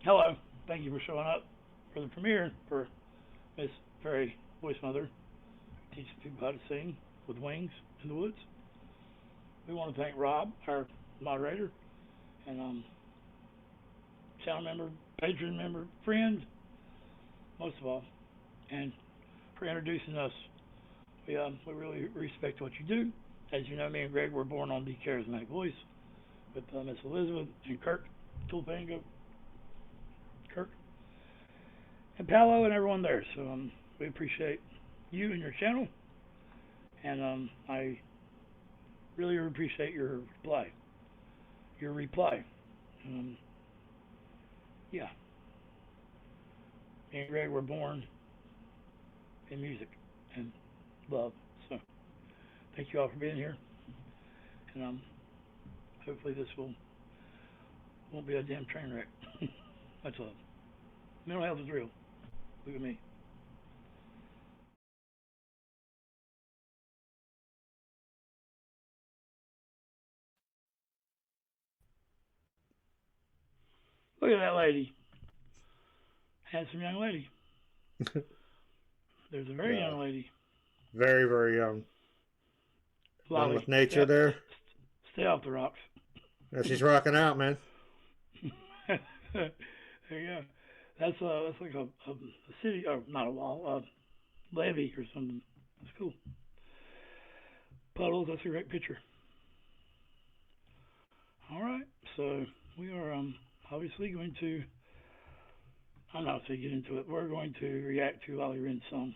Hello. Thank you for showing up for the premiere for Miss Fairy Voice Mother, teaching people how to sing with wings in the woods. We want to thank Rob, our moderator, and channel member, patron member, friend, most of all, and for introducing us. We really respect what you do. As you know, me and Greg were born on the Charismatic Voice with Miss Elizabeth and Kirk Tulpango, Kirk, and Paolo and everyone there. So we appreciate you and your channel, and I really appreciate your reply. Yeah. Me and Greg were born in music and love. So thank you all for being here. And hopefully this won't be a damn train wreck. Much love. Mental health is real. Look at me. Look at that lady. Handsome young lady. There's a very young lady. Very, very young. Lolli, one with nature there. Stay off the rocks. Yeah, she's rocking out, man. There you go. That's like a city, or not a wall, a levee or something. That's cool. Puddles, that's a great picture. All right, so we are obviously going to, I'm not going to get into it, we're going to react to Lolli Wren's song.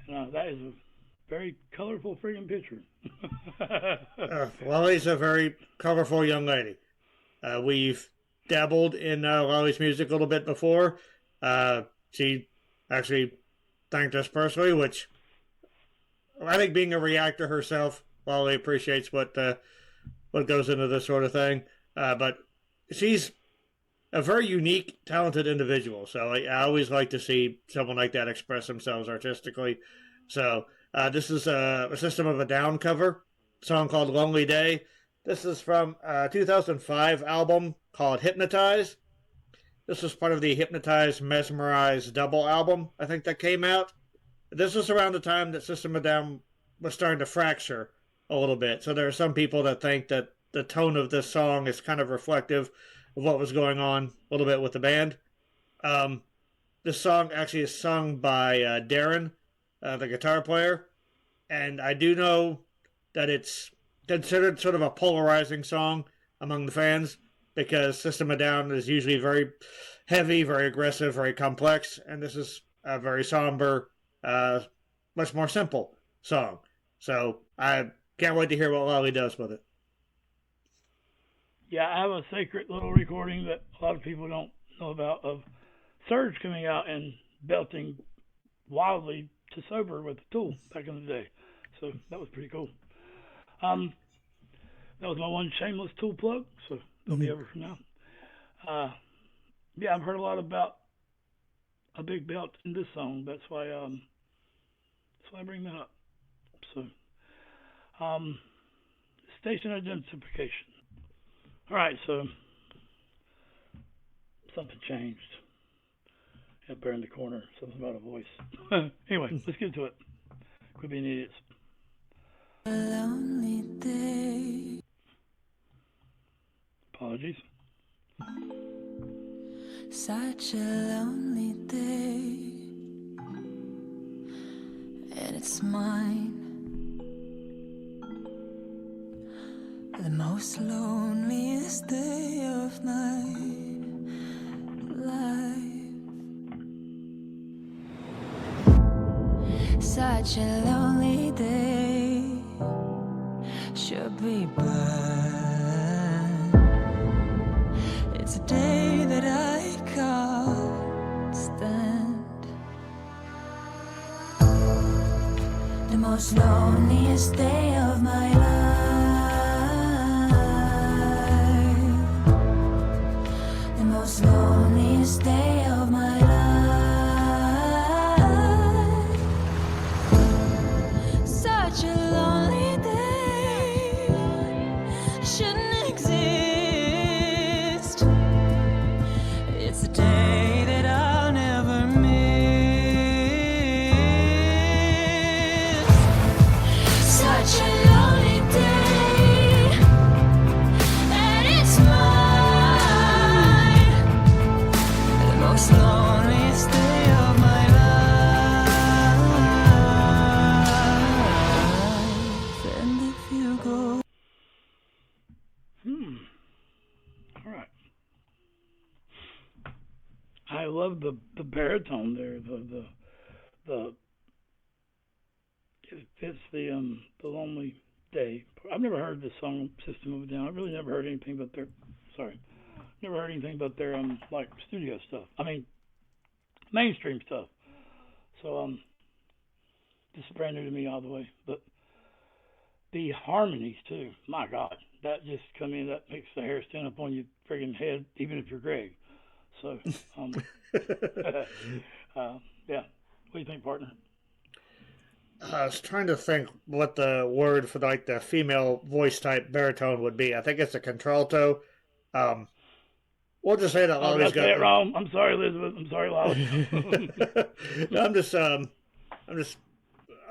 And that is a very colorful freaking picture. Lolli's a very colorful young lady. We've dabbled in Lolli's music a little bit before. She actually thanked us personally, which I think, being a reactor herself, Lolli appreciates what goes into this sort of thing. But she's a very unique, talented individual. So I always like to see someone like that express themselves artistically. So this is a System of a Down cover, song called Lonely Day. This is from a 2005 album called Hypnotize. This was part of the Hypnotize Mesmerize double album, I think, that came out. This was around the time that System of a Down was starting to fracture a little bit. So there are some people that think that the tone of this song is kind of reflective of what was going on a little bit with the band. This song actually is sung by Darren, the guitar player, and I do know that it's considered sort of a polarizing song among the fans, because System of a Down is usually very heavy, very aggressive, very complex, and this is a very somber, much more simple song. So I can't wait to hear what Lolli does with it. Yeah, I have a secret little recording that a lot of people don't know about of Surge coming out and belting wildly to sober with the Tool back in the day. So that was pretty cool. That was my one shameless Tool plug, so it'll be over from now. Yeah, I've heard a lot about a big belt in this song. That's why I bring that up. So, station identification. All right, so something changed up there in the corner. Something about a voice. Anyway, let's get to it. Quit being idiots. A lonely day. Apologies. Such a lonely day, and it's mine. The most loneliest day of my life. Such a lonely day should be burned. It's a day that I can't stand. The most loneliest day of my life. The most loneliest day of my life. Such a lonely day shouldn't exist. It's I love the baritone there. The it fits the Lonely Day. I've never heard this song System of a Down. I've really never heard anything but their like studio stuff. I mean mainstream stuff. So this is brand new to me all the way. But the harmonies too. My God, that just come in. That makes the hair stand up on your friggin' head, even if you're Greg. So yeah. What do you think, partner? I was trying to think what the word for like the female voice type baritone would be. I think it's a contralto. We'll just say that Lolly's got. Did I say it wrong? I'm sorry, Elizabeth. I'm sorry, Lolly. No, I'm just.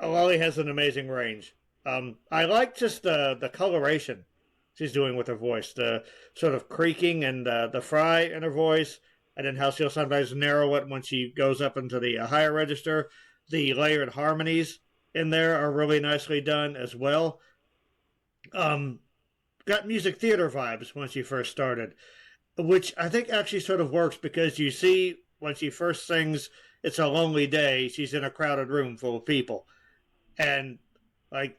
Lolly has an amazing range. I like just the coloration she's doing with her voice, the sort of creaking and the fry in her voice, and then how she'll sometimes narrow it when she goes up into the higher register. The layered harmonies in there are really nicely done as well. Got music theater vibes when she first started, which I think actually sort of works because you see when she first sings It's a Lonely Day, she's in a crowded room full of people. And, like,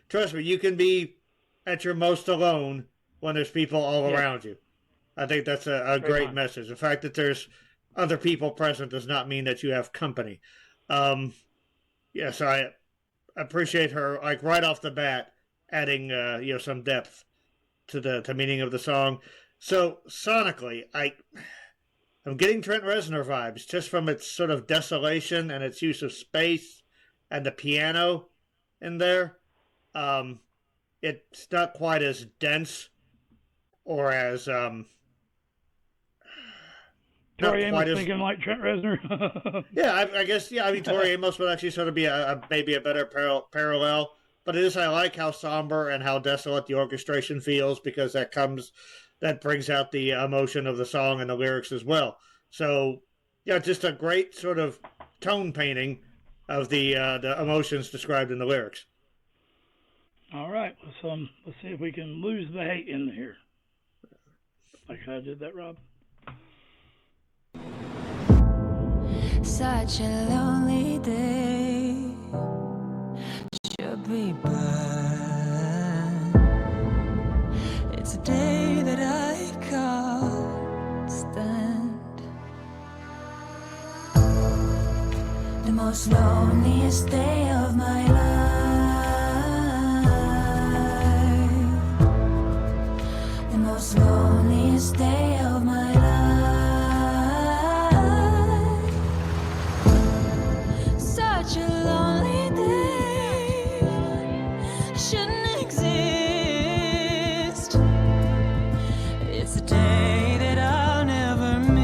trust me, you can be at your most alone when there's people all around you. I think that's a great message. The fact that there's other people present does not mean that you have company. So I appreciate her, like, right off the bat, adding, some depth to the meaning of the song. So, sonically, I'm getting Trent Reznor vibes just from its sort of desolation and its use of space and the piano in there. It's not quite as dense or as Tori Amos thinking like Trent Reznor. Yeah, I guess. Yeah, I mean Tori Amos would actually sort of be maybe a better parallel. But I like how somber and how desolate the orchestration feels because that brings out the emotion of the song and the lyrics as well. So yeah, just a great sort of tone painting of the emotions described in the lyrics. All right, let's see if we can lose the hate in here. Like how I did that, Rob. Such a lonely day should be burned. It's a day that I can't stand. The most loneliest day of my life. The most loneliest day of my life. Such a lonely day shouldn't exist. It's a day that I'll never miss.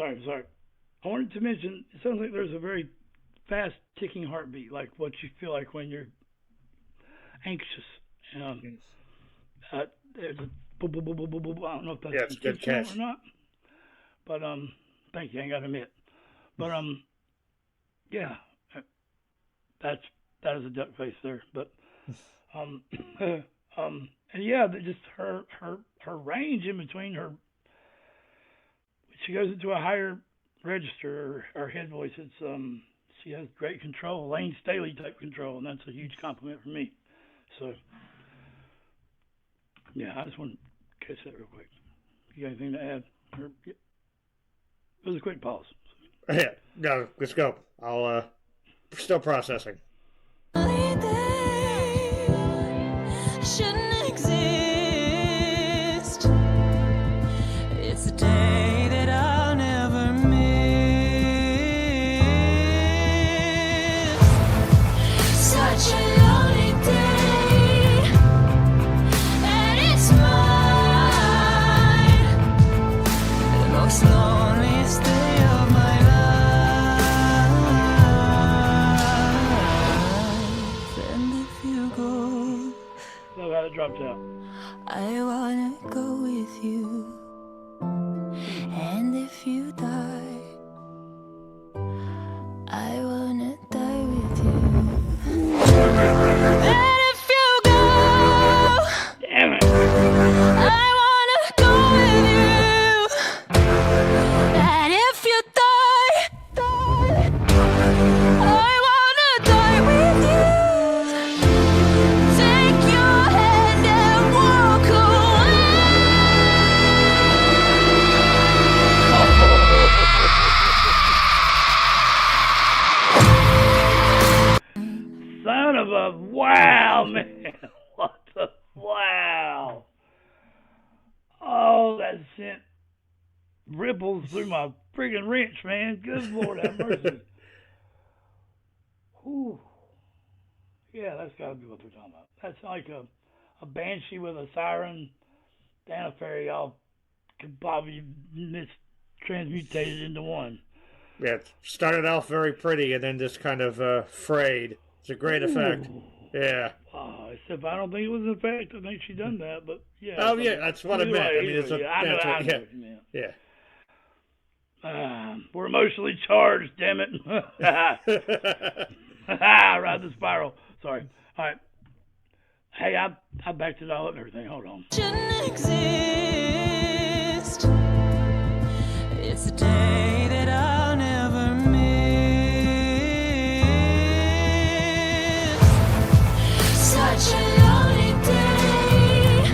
I'm sorry. I wanted to mention, it sounds like there's a very fast ticking heartbeat, like what you feel like when you're anxious. There's a boom, boom, boom, boom, boom, boom. I don't know if that's it's a good catch or not. But thank you. I ain't got to admit. But yeah, that is a duck face there. But and yeah, just her range in between her. She goes into a higher register, or head voice. It's she has great control, Lane Staley type control, and that's a huge compliment for me. So yeah, I just want to catch that real quick. You got anything to add? It was a quick pause. Yeah, no, let's go. I'll still processing. Shouldn't exist. It's a day that I'll never miss. Such a lonely day, and it's mine. The most loneliest day of my life. And if you go, Love how it dropped out. I wanna go with you. And if you die, I wanna die with you. And if you go, Damn it. friggin' wrench, man. Good Lord have mercy. Whew. Yeah, that's got to be what they're talking about. That's like a banshee with a siren and a fairy all could probably transmutated into one. Yeah, it started off very pretty and then just kind of frayed. It's a great effect. Yeah. Except I don't think it was an effect. I think she done that, but yeah. Oh, yeah, that's what I meant. I mean, it's a, I know what you meant. Yeah. We're emotionally charged, damn it. Ride the spiral. Sorry. All right. Hey, I backed it all up and everything. Hold on. Shouldn't exist. It's a day that I'll never miss. Such a lonely day,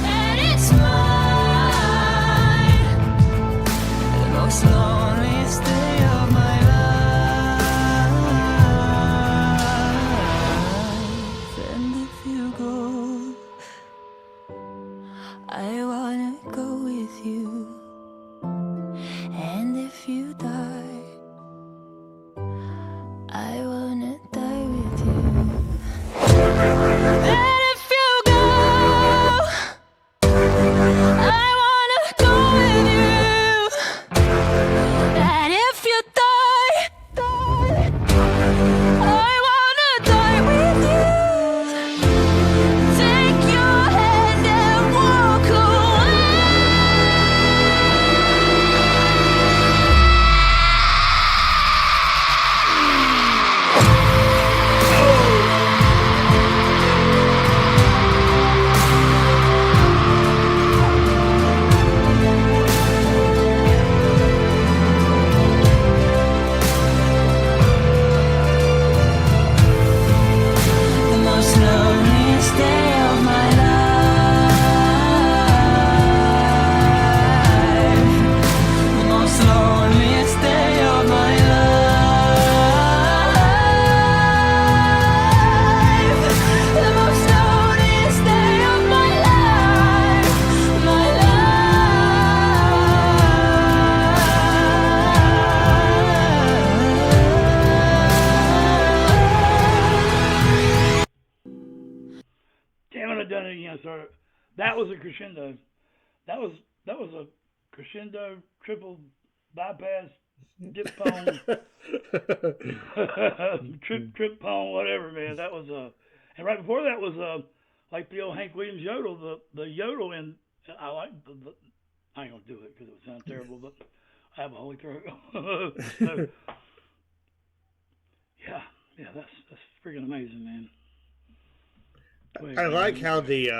and it's mine. The most loneliest day of my life. And if you go, I wanna go with you. And if you die, I wanna die with you. And if you go, I wanna go with you. And if you die, I wanna die with you. Take your hand and walk away. The most loneliest day of my life. The most loneliest day of my life. The most loneliest day of my life. My life. Damn it, I done it again. Sorry. That was a crescendo. That was a crescendo triple bypass diphthong trip pone, whatever, man. That was and right before that was like the old Hank Williams yodel, the yodel, and I like the I ain't gonna do it because it would sound terrible, but I have a holy throat. So, yeah, that's freaking amazing, man. I like how the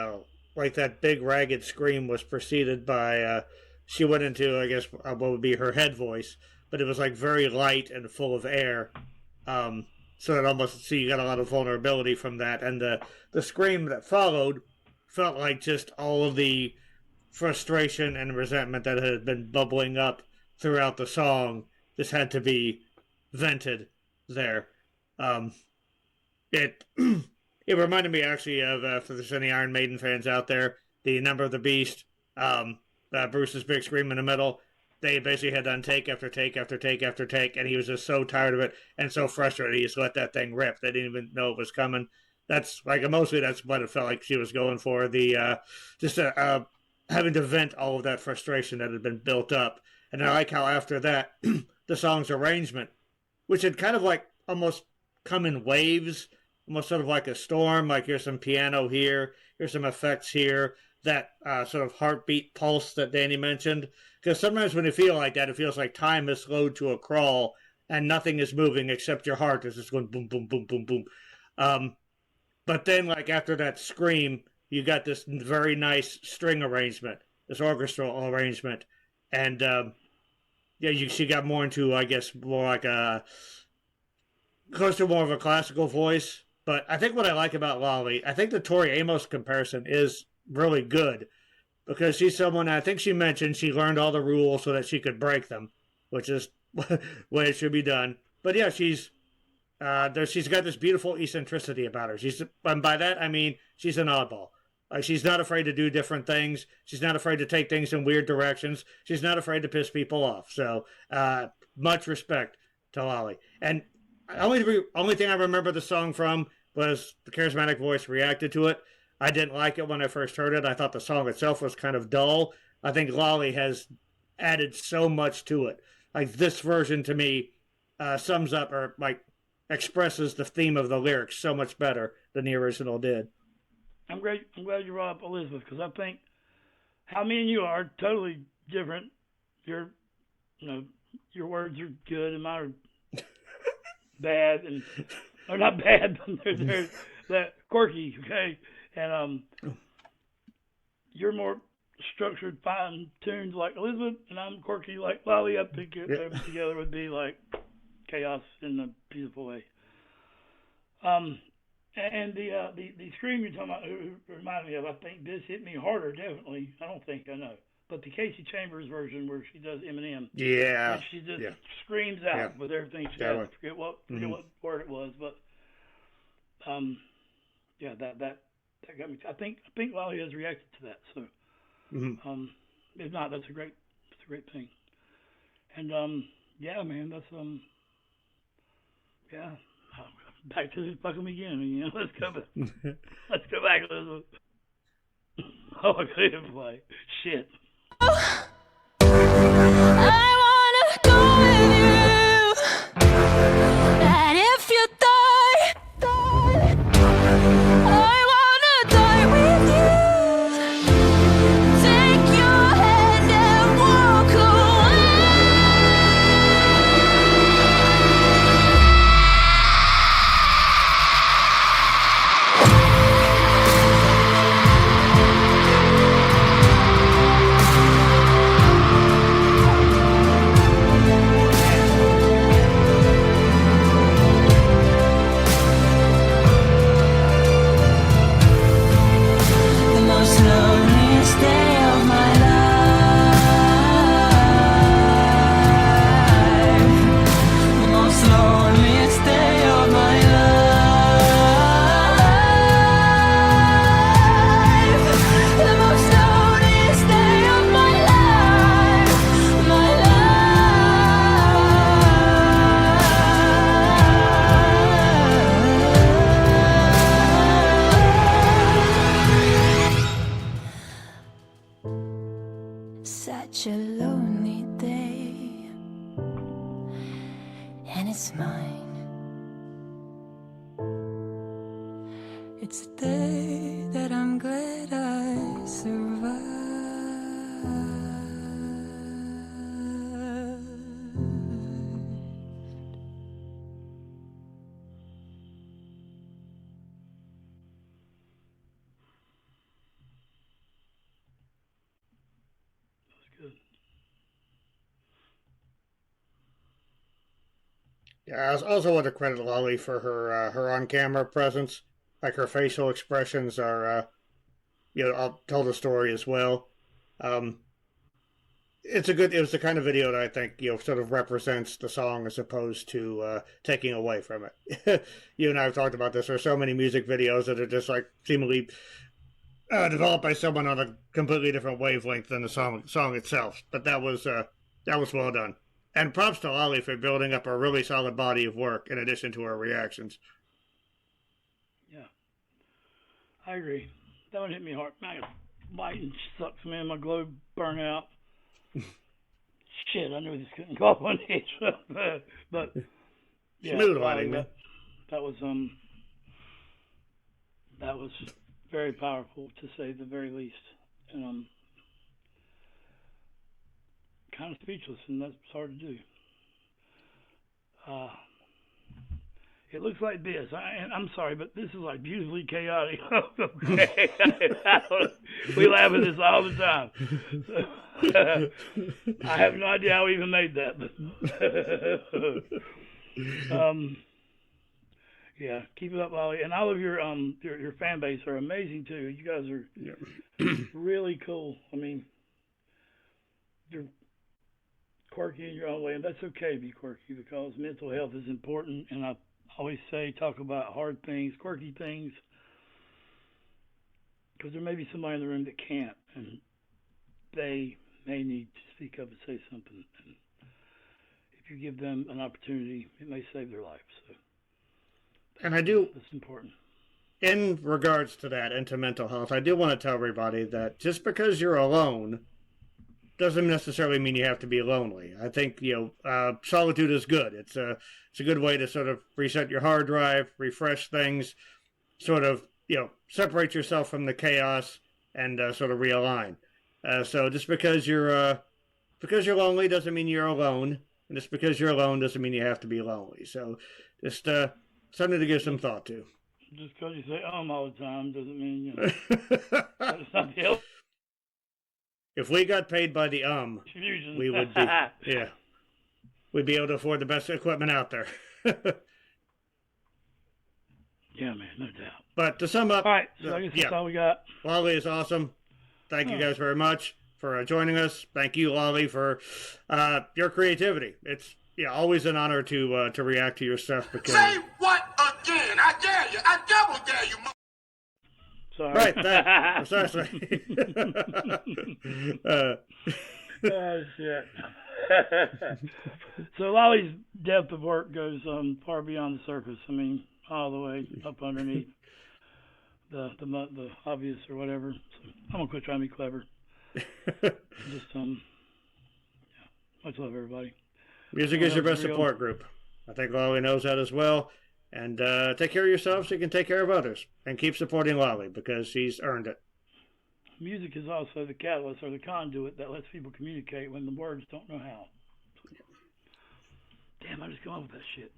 like that big ragged scream was preceded by she went into, I guess, what would be her head voice, but it was like very light and full of air. So it almost, so you got a lot of vulnerability from that, and the scream that followed felt like just all of the frustration and resentment that had been bubbling up throughout the song just had to be vented there. It it reminded me actually of, for there's any Iron Maiden fans out there, the Number of the Beast, Bruce's big scream in the middle. They basically had done take after take after take after take, and he was just so tired of it and so frustrated he just let that thing rip. They didn't even know it was coming. That's like, mostly that's what it felt like she was going for. The just having to vent all of that frustration that had been built up. And I like how after that, the song's arrangement, which had kind of like almost come in waves, almost sort of like a storm, like here's some piano here, here's some effects here, that sort of heartbeat pulse that Danny mentioned. Because sometimes when you feel like that, it feels like time is slowed to a crawl and nothing is moving except your heart is just going boom, boom, boom, boom, boom. But then, like, after that scream, you got this very nice string arrangement, this orchestral arrangement. And, she got more into, I guess, more like close to more of a classical voice. But I think what I like about Lolli, I think the Tori Amos comparison is really good, because she's someone, I think she mentioned she learned all the rules so that she could break them, which is the way it should be done. But yeah, she's got this beautiful eccentricity about her. And by that I mean she's an oddball. She's not afraid to do different things. She's not afraid to take things in weird directions. She's not afraid to piss people off. So much respect to Lolli. And only thing I remember the song from was the charismatic voice reacted to it. I didn't like it when I first heard it. I thought the song itself was kind of dull. I think Lolli has added so much to it. Like this version to me sums up or like expresses the theme of the lyrics so much better than the original did. I'm glad you brought up Elizabeth, because I think how me and you are totally different. Your words are good and mine are bad, and or not bad, but they're quirky, okay? And you're more structured, fine-tuned like Elizabeth, and I'm quirky like Lolli. I think everything together would be like chaos in a beautiful way. And the scream you're talking about reminded me of, I think this hit me harder, definitely. I don't think, I know. But the Casey Chambers version where she does Eminem. Yeah. And she just screams out with everything she does. Forget what word it was, but that got me. I think Lolli has reacted to that. So if not, that's a great thing. And man, that's back to the fucking beginning, let's go back a little. Oh, I couldn't play. Shit. I wanna go with you, and if you die, I wanna die with you. Take your hand and walk away. The most loneliest day of my life. The most loneliest day of my life. The most loneliest day of my life. My life. Such a lonely day, and it's mine. It's a day that I'm glad I survived. Good. Yeah, I also want to credit Lolli for her on-camera presence. Like her facial expressions are, I'll tell the story as well. It was the kind of video that I think, sort of represents the song as opposed to taking away from it. You and I have talked about this. There are so many music videos that are just like seemingly developed by someone on a completely different wavelength than the song itself. But that was well done. And props to Lolli for building up a really solid body of work in addition to her reactions. Yeah. I agree. That one hit me hard. My lighting sucks, man. My globe burnt out. Shit, I knew this couldn't go on each. But yeah, Smooth lighting, man. That was very powerful, to say the very least. And kind of speechless, and that's hard to do. It looks like this. I'm sorry, but this is like beautifully chaotic. Okay. We laugh at this all the time. I have no idea how we even made that. But yeah, keep it up, Lolli. And all of your fan base are amazing too. You guys are really cool. I mean, you're quirky in your own way, and that's okay to be quirky, because mental health is important. And I always say, talk about hard things, quirky things. Because there may be somebody in the room that can't, and they may need to speak up and say something. And if you give them an opportunity, it may save their life. So, And I do, that's important. in regards to that and to mental health, I do want to tell everybody that just because you're alone doesn't necessarily mean you have to be lonely. I think, solitude is good. It's a good way to sort of reset your hard drive, refresh things, sort of, separate yourself from the chaos and sort of realign. So just because you're lonely doesn't mean you're alone. And just because you're alone doesn't mean you have to be lonely. So just something to give some thought to. Just because you say all the time doesn't mean, that's not the help. If we got paid by the Fusion. we would be, we'd be able to afford the best equipment out there. Yeah, man, no doubt. But to sum up, All right, so I guess that's all we got. Lolli is awesome. Thank you guys very much for joining us. Thank you, Lolli, for your creativity. It's always an honor to react to your stuff. Because... Say what again? I dare you. I double dare you. Sorry. Right, that, precisely. Oh, shit. So Lolli's depth of work goes far beyond the surface. I mean, all the way up underneath the obvious or whatever. So I'm gonna quit trying to be clever. Just much love, everybody. Music is your best support group. I think Lolli knows that as well. And take care of yourself so you can take care of others. And keep supporting Lolli because she's earned it. Music is also the catalyst or the conduit that lets people communicate when the words don't know how. Damn, I just come up with that shit.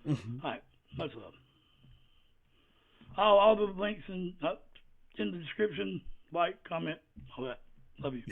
Mm-hmm. All right, much love. All the links in the description. Like, comment, all that. Love you.